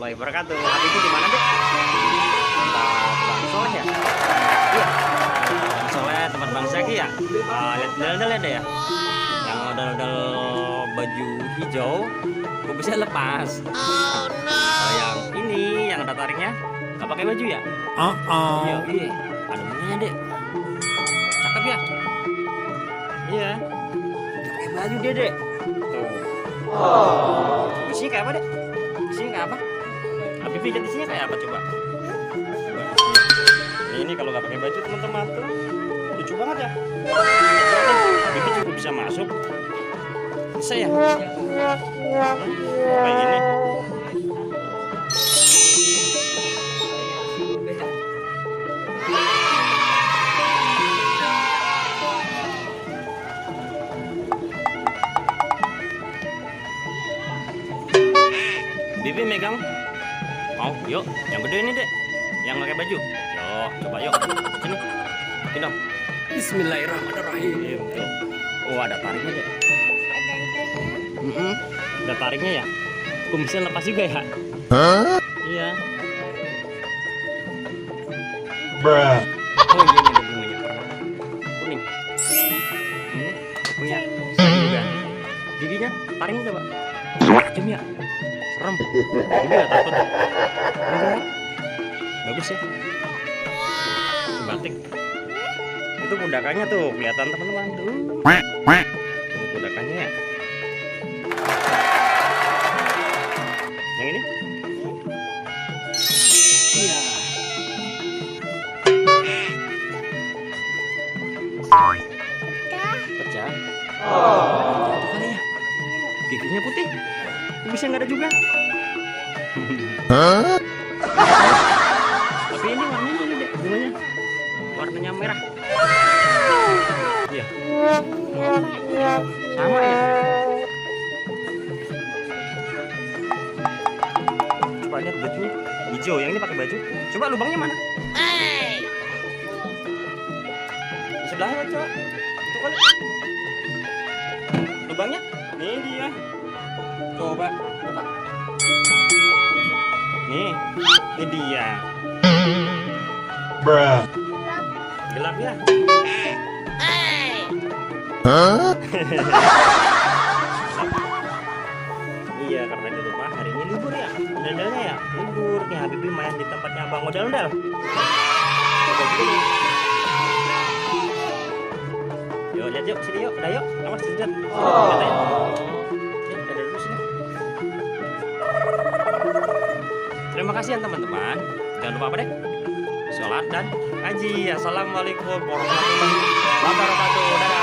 warahmatullahi wabarakatuh. Habibie di mana, Dek? Tempat Bang Soleh ya? Iya. Bang Soleh tempat Bang Zaki ya? Lihat model-modelnya deh ya. Yang model-model baju hijau, kok bisa lepas. Kalau yang ini, yang ada tariknya, nggak pakai baju ya? Iya, iya. Ada bunyinya, Dek. Cakep ya? Iya. Nggak pakai baju dia, Dek. Tuh. Isinya kayak apa, Dek? Isinya kayak apa? Habibie lihat isinya kayak apa coba? Coba. Ini kalau nggak pakai baju teman-teman tuh lucu banget ya. Habibie juga bisa masuk. Bisa ya? Kayak gini. Bibi megang. Mau? Yuk, yang gede ini, Dek. Yang pakai baju. Yuk, coba yuk. Sini. Sini dong. Bismillahirrahmanirrahim. Tuh. Oh, ada tariknya, Dek. Ada tariknya ya. Kumisnya lepas juga ya. Iya. Oh, iya ini bunganya. Kuning. Ini punya saya juga. Giginya taringnya coba. Tajam ya. Serem. Ini gak takut. Enggak. Bagus ya. Batik. Itu kudakannya tuh kelihatan teman-teman tuh. Tuh kudakannya ya. Yang ini? Iya. Pecah. Jatuh kali ya. Giginya putih. Bisa nggak ada juga. Tapi ini warnanya ini, Dek, bunganya. Warnanya merah. Iya. Sama ya. Coba lihat bajunya. Hijau, yang ini pakai baju. Coba lubangnya mana? Di sebelahnya coba. Itu kali. Lubangnya? Ini dia. Coba buka. Nih, ini dia. Gelap ya? Iya, karena di rumah hari ini libur ya. Model-modelnya ya, libur. Nih Habibie main di tempatnya Abang model-model. Yuk, lihat yuk, sini yuk, udah yuk. Awas sejat. Terima kasih ya teman-teman. Jangan lupa apa deh? Sholat dan ngaji. Assalamualaikum warahmatullahi wabarakatuh. Dadah.